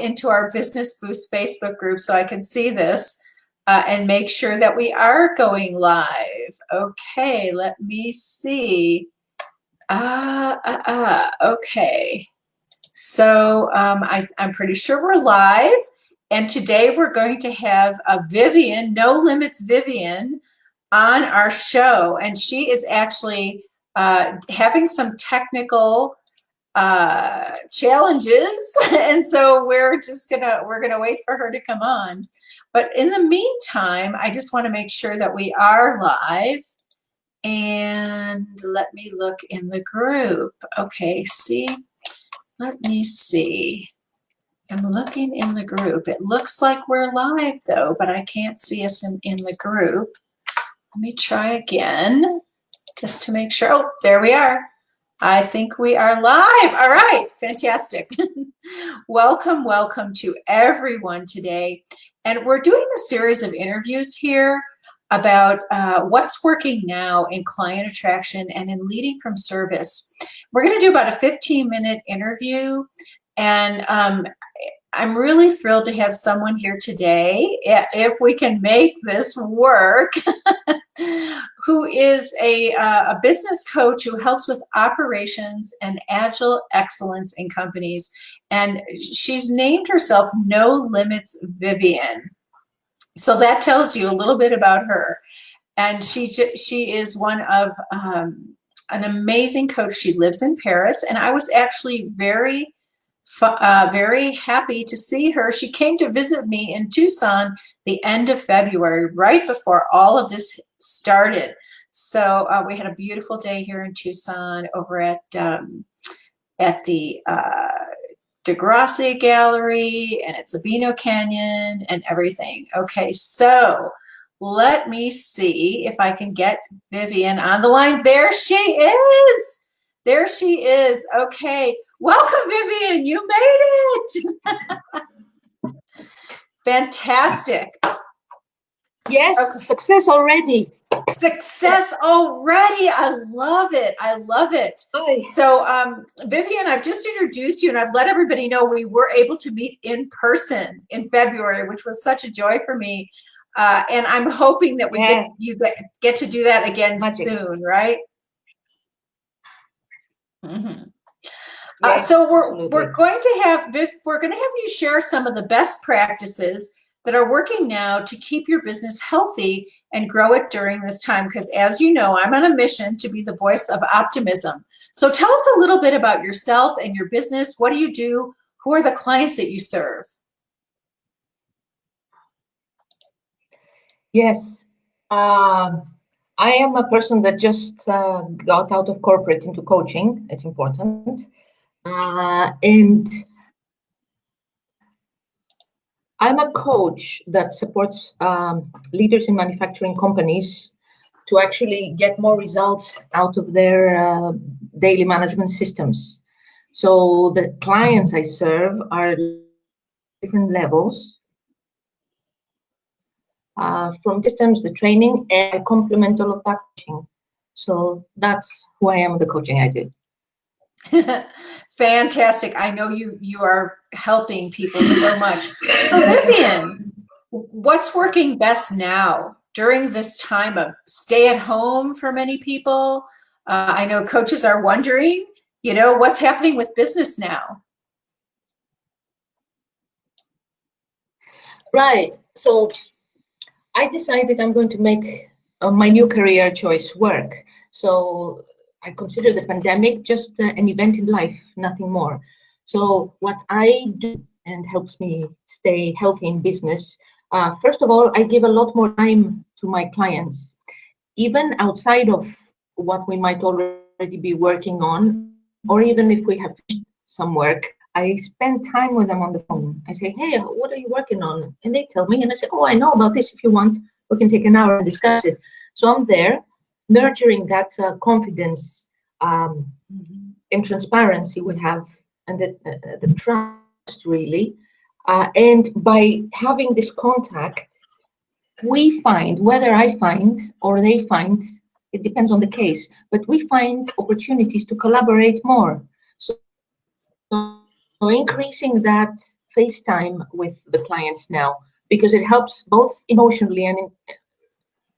into our Business Boost Facebook group so I can see this and make sure that we are going live. Okay, let me see. Okay. So I'm pretty sure we're live. And today we're going to have Vivian, No Limits Vivian, on our show. And she is actually having some technical challenges. And so we're gonna wait for her to come on. But in the meantime, I just want to make sure that we are live. And let me look in the group. Okay, let me see. I'm looking in the group. It looks like we're live though, but I can't see us in the group. Let me try again just to make sure. Oh, there we are. I think we are live. All right, fantastic. Welcome to everyone today. And we're doing a series of interviews here about what's working now in client attraction and in leading from service. We're going to do about a 15-minute interview, and I'm really thrilled to have someone here today, if we can make this work, who is a business coach who helps with operations and agile excellence in companies. And she's named herself No Limits Vivian. So that tells you a little bit about her. And she is one of an amazing coach. She lives in Paris, and I was actually very happy to see her. She came to visit me in Tucson the end of February, right before all of this started. So we had a beautiful day here in Tucson over at the Degrassi Gallery and at Sabino Canyon and everything. Okay, so let me see if I can get Vivian on the line. There she is. There she is. Okay. Welcome, Vivian. You made it. Fantastic. Yes, okay. Success already. Success already. I love it. I love it. Hi. So, Vivian, I've just introduced you, and I've let everybody know we were able to meet in person in February, which was such a joy for me. And I'm hoping that we get to do that again soon, right? Mm-hmm. Yes, so we're going to have you share some of the best practices that are working now to keep your business healthy and grow it during this time. Because as you know, I'm on a mission to be the voice of optimism. So tell us a little bit about yourself and your business. What do you do? Who are the clients that you serve? Yes. I am a person that just got out of corporate into coaching. It's important. And I'm a coach that supports leaders in manufacturing companies to actually get more results out of their daily management systems. So the clients I serve are different levels, from systems, the training, and I complement all of that coaching. So that's who I am, the coaching I do. Fantastic. I know you are helping people so much. So Vivian, what's working best now during this time of stay at home for many people? I know coaches are wondering, what's happening with business now? Right. So I decided I'm going to make my new career choice work. So I consider the pandemic just an event in life, nothing more. So what I do and helps me stay healthy in business, first of all, I give a lot more time to my clients, even outside of what we might already be working on, or even if we have some work, I spend time with them on the phone. I say, hey, what are you working on? And they tell me, and I say, oh, I know about this. If you want, we can take an hour and discuss it. So I'm there, nurturing that confidence and transparency we have, and the trust, really. And by having this contact, we find, whether I find or they find, it depends on the case, but we find opportunities to collaborate more. So increasing that FaceTime with the clients now because it helps both emotionally and in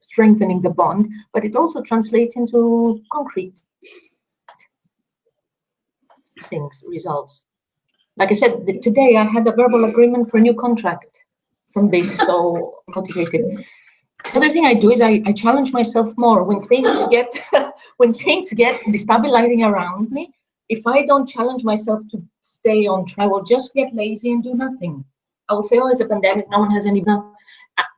strengthening the bond, but it also translates into concrete things, results. Like I said, today I had a verbal agreement for a new contract from this, so motivated. The other thing I do is I challenge myself more when things get when things get destabilizing around me. If I don't challenge myself to stay on track, I will just get lazy and do nothing. I will say, "Oh, it's a pandemic. No one has any."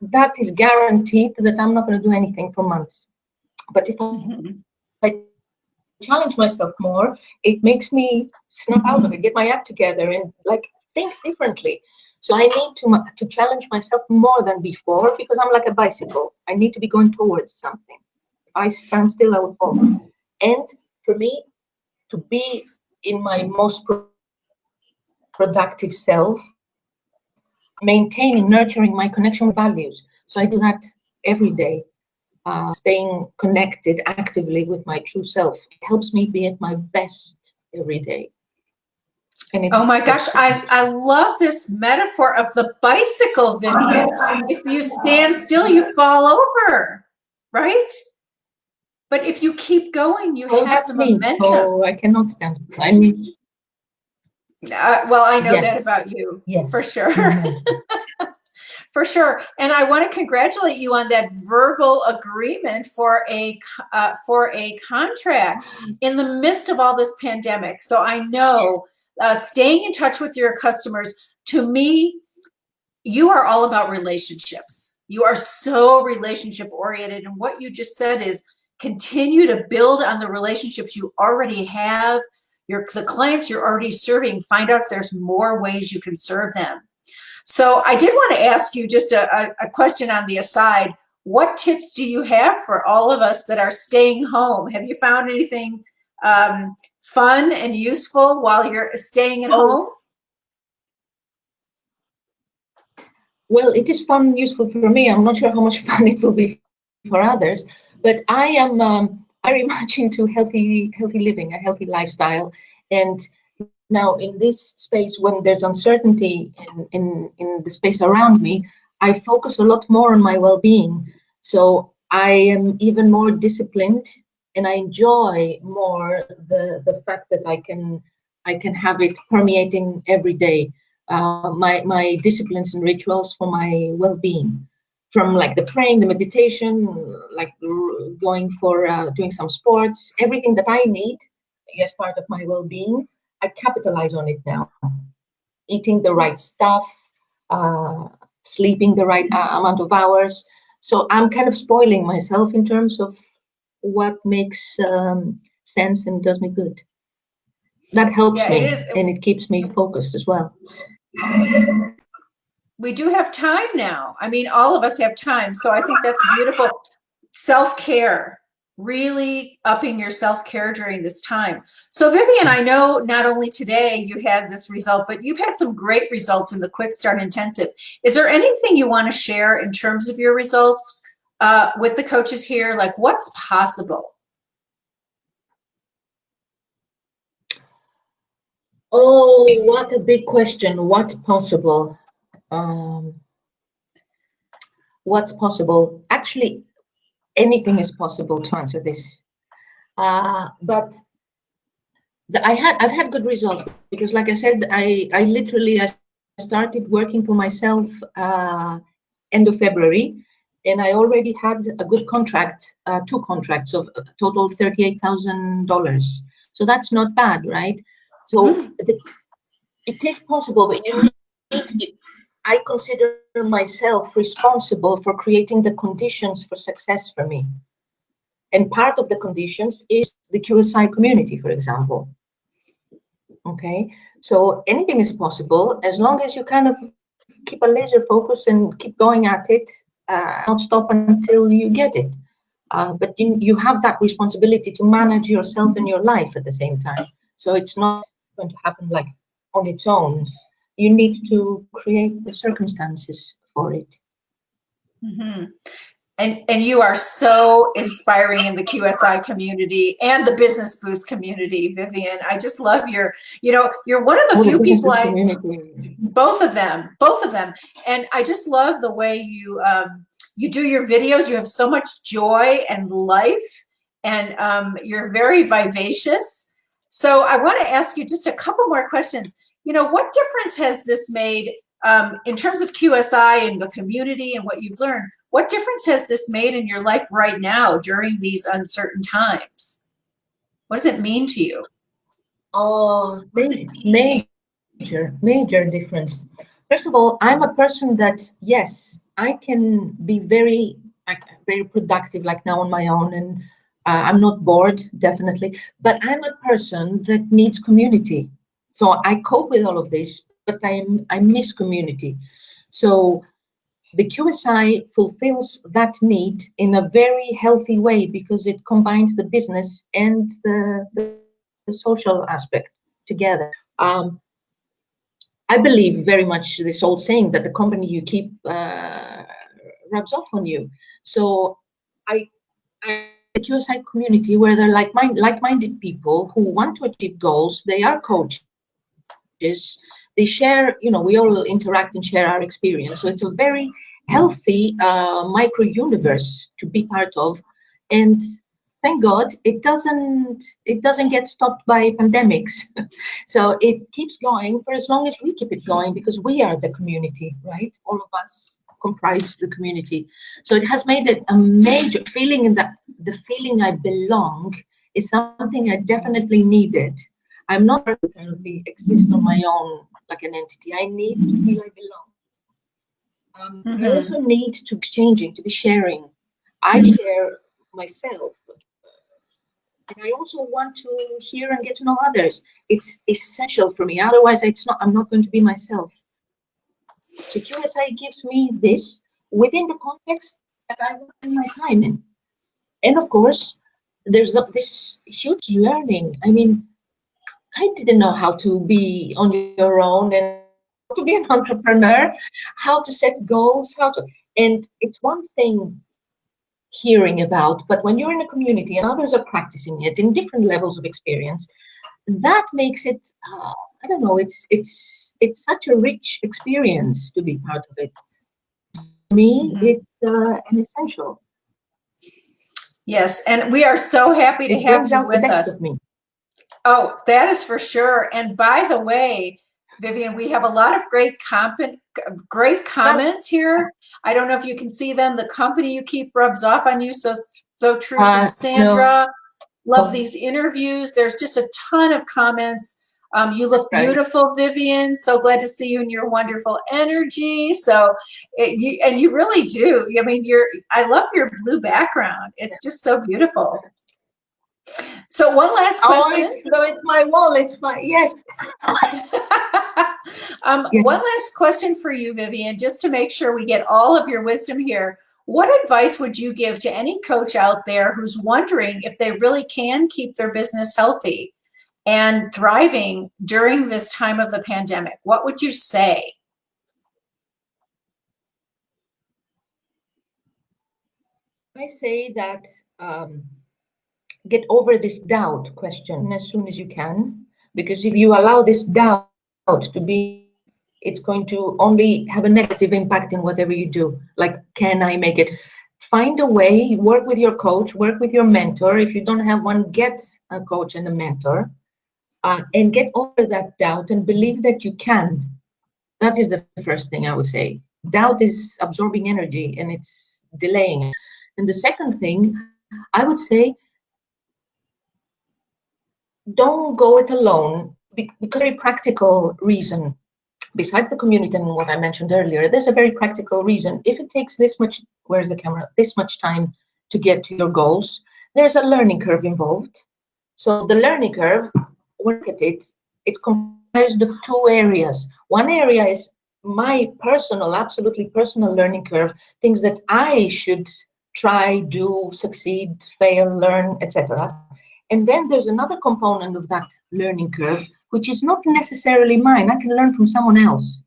That is guaranteed that I'm not going to do anything for months. But if I challenge myself more, it makes me snap out of it, get my act together, and like think differently. So I need to challenge myself more than before because I'm like a bicycle. I need to be going towards something. If I stand still, I will fall. And for me to be in my most productive self, maintaining, nurturing my connection with values. So I do that every day. Staying connected actively with my true self. It helps me be at my best every day. Oh my gosh, I love this metaphor of the bicycle, Vivian. If you stand still, you fall over, right? But if you keep going, you have the momentum. So I cannot stand still. I mean, well, I know that yes, about you, yes, for sure. For sure. And I want to congratulate you on that verbal agreement for a contract in the midst of all this pandemic. So I know staying in touch with your customers, to me, you are all about relationships. You are so relationship oriented. And what you just said is continue to build on the relationships you already have. The clients you're already serving, find out if there's more ways you can serve them. So I did want to ask you just a question on the aside. What tips do you have for all of us that are staying home? Have you found anything fun and useful while you're staying at home? Well, it is fun and useful for me. I'm not sure how much fun it will be for others, but I am very much into healthy living, a healthy lifestyle. And now in this space, when there's uncertainty in the space around me, I focus a lot more on my well-being. So I am even more disciplined and I enjoy more the fact that I can have it permeating every day. My disciplines and rituals for my well-being, from like the praying, the meditation, like going for doing some sports, everything that I need as part of my well-being, I capitalize on it now. Eating the right stuff, sleeping the right amount of hours. So I'm kind of spoiling myself in terms of what makes sense and does me good. That helps me, and it keeps me focused as well. We do have time now. I mean, all of us have time. So I think that's beautiful. Self-care, really upping your self-care during this time. So Vivian, I know not only today you had this result, but you've had some great results in the Quick Start Intensive. Is there anything you want to share in terms of your results with the coaches here? Like what's possible? Oh, what a big question. What's possible? What's possible? Actually, anything is possible to answer this. But I've had good results because, like I said, I literally started working for myself end of February, and I already had a good contract, 2 contracts of total $38,000. So that's not bad, right? So it is possible, but you need to be, I consider myself responsible for creating the conditions for success for me. And part of the conditions is the QSI community, for example. Okay, so anything is possible as long as you kind of keep a laser focus and keep going at it, not stop until you get it. But you have that responsibility to manage yourself and your life at the same time. So it's not going to happen like on its own. You need to create the circumstances for it. Mm-hmm. And you are so inspiring in the QSI community and the Business Boost community, Vivian. I just love you're one of the few people both of them. And I just love the way you do your videos. You have so much joy and life, and you're very vivacious. So I want to ask you just a couple more questions. What difference has this made in terms of QSI and the community and what you've learned? What difference has this made in your life right now during these uncertain times? What does it mean to you? Oh, major difference. First of all, I'm a person that, yes, I can be very productive, like now on my own, and I'm not bored, definitely, but I'm a person that needs community. So I cope with all of this, but I miss community. So the QSI fulfills that need in a very healthy way because it combines the business and the social aspect together. I believe very much this old saying that the company you keep rubs off on you. So I the QSI community where they're like-minded people who want to achieve goals. They are coaches. They share, we all interact and share our experience. So it's a very healthy micro universe to be part of, and thank God it doesn't get stopped by pandemics. So it keeps going for as long as we keep it going, because we are the community, right? All of us comprise the community. So it has made it a major feeling, in that the feeling I belong is something I definitely needed. I'm not currently exist on my own like an entity. I need to feel I belong. I also need to exchanging, to be sharing. I share myself, and I also want to hear and get to know others. It's essential for me. Otherwise, I'm not going to be myself. So QSI gives me this within the context that I want my time in. And of course, there's this huge learning. I mean, I didn't know how to be on your own and to be an entrepreneur, how to set goals, and it's one thing hearing about, but when you're in a community and others are practicing it in different levels of experience, that makes it, I don't know, it's such a rich experience to be part of it. For me, it's an essential. Yes, and we are so happy to have you with us. Of me. Oh, that is for sure. And by the way, Vivian, we have a lot of great comments here. I don't know if you can see them. The company you keep rubs off on you. So true from Sandra. No. Love these interviews. There's just a ton of comments. You look beautiful, Vivian. So glad to see you and your wonderful energy. So, you really do. I mean, I love your blue background. It's just so beautiful. So one last question. It's my wall. It's my, yes. Yes. One last question for you, Vivian, just to make sure we get all of your wisdom here. What advice would you give to any coach out there who's wondering if they really can keep their business healthy and thriving during this time of the pandemic? What would you say? I say that get over this doubt question as soon as you can, because if you allow this doubt to be, it's going to only have a negative impact in whatever you do. Like, can I make it? Find a way, work with your coach, work with your mentor. If you don't have one, get a coach and a mentor, and get over that doubt and believe that you can. That is the first thing I would say. Doubt is absorbing energy and it's delaying it. And the second thing, I would say, don't go it alone, because very practical reason. Besides the community and what I mentioned earlier, there's a very practical reason. If it takes this much, where's the camera? This much time to get to your goals, there's a learning curve involved. So the learning curve, work at it. It's comprised of two areas. One area is my personal, absolutely personal learning curve, things that I should try, do, succeed, fail, learn, etc. And then there's another component of that learning curve, which is not necessarily mine. I can learn from someone else.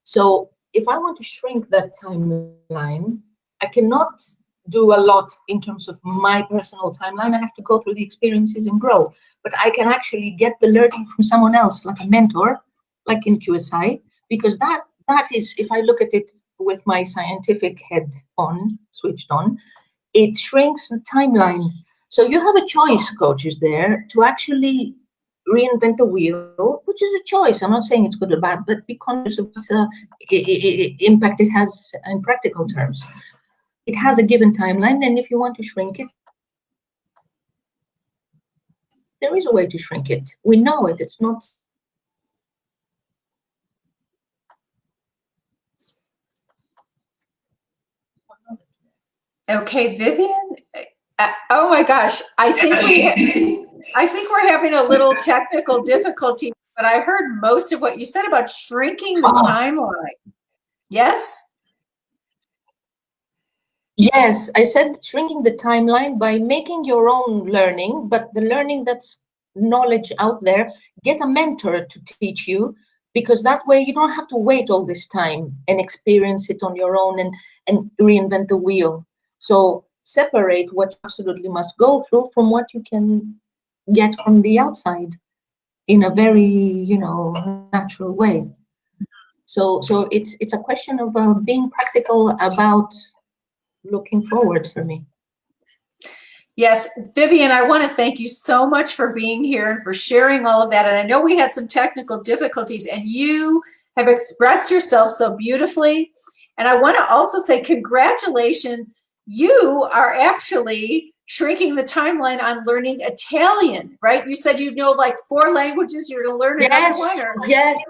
So if I want to shrink that timeline, I cannot do a lot in terms of my personal timeline. I have to go through the experiences and grow. But I can actually get the learning from someone else, like a mentor, like in QSI, because that is, if I look at it with my scientific head on, switched on, it shrinks the timeline. So you have a choice, coaches, there to actually reinvent the wheel, which is a choice. I'm not saying it's good or bad, but be conscious of what impact it has in practical terms. It has a given timeline, and if you want to shrink it, there is a way to shrink it. We know it. It's not. Okay, Vivian. Oh my gosh, I think we're having a little technical difficulty, but I heard most of what you said about shrinking the timeline. Yes? Yes, I said shrinking the timeline by making your own learning, but the learning that's knowledge out there, get a mentor to teach you, because that way you don't have to wait all this time and experience it on your own and reinvent the wheel. So separate what you absolutely must go through from what you can get from the outside in a very, natural way. So it's a question of being practical about looking forward for me. Yes, Vivian, I want to thank you so much for being here and for sharing all of that. And I know we had some technical difficulties, and you have expressed yourself so beautifully. And I want to also say congratulations. You are actually shrinking the timeline on learning Italian, right? You said you know like 4 languages. You're going to learn another one? Or? Yes.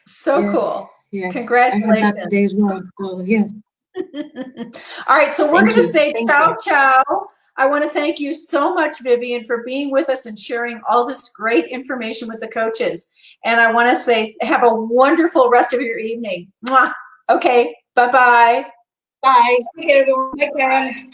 So yes, cool. Yes. Congratulations. I had that today as well. So, yes. All right, so we're going to say Thank ciao, you. ciao. I want to thank you so much, Vivian, for being with us and sharing all this great information with the coaches. And I want to say have a wonderful rest of your evening. Mwah. Okay, bye-bye. Bye. Take care, everyone. Bye, Karen.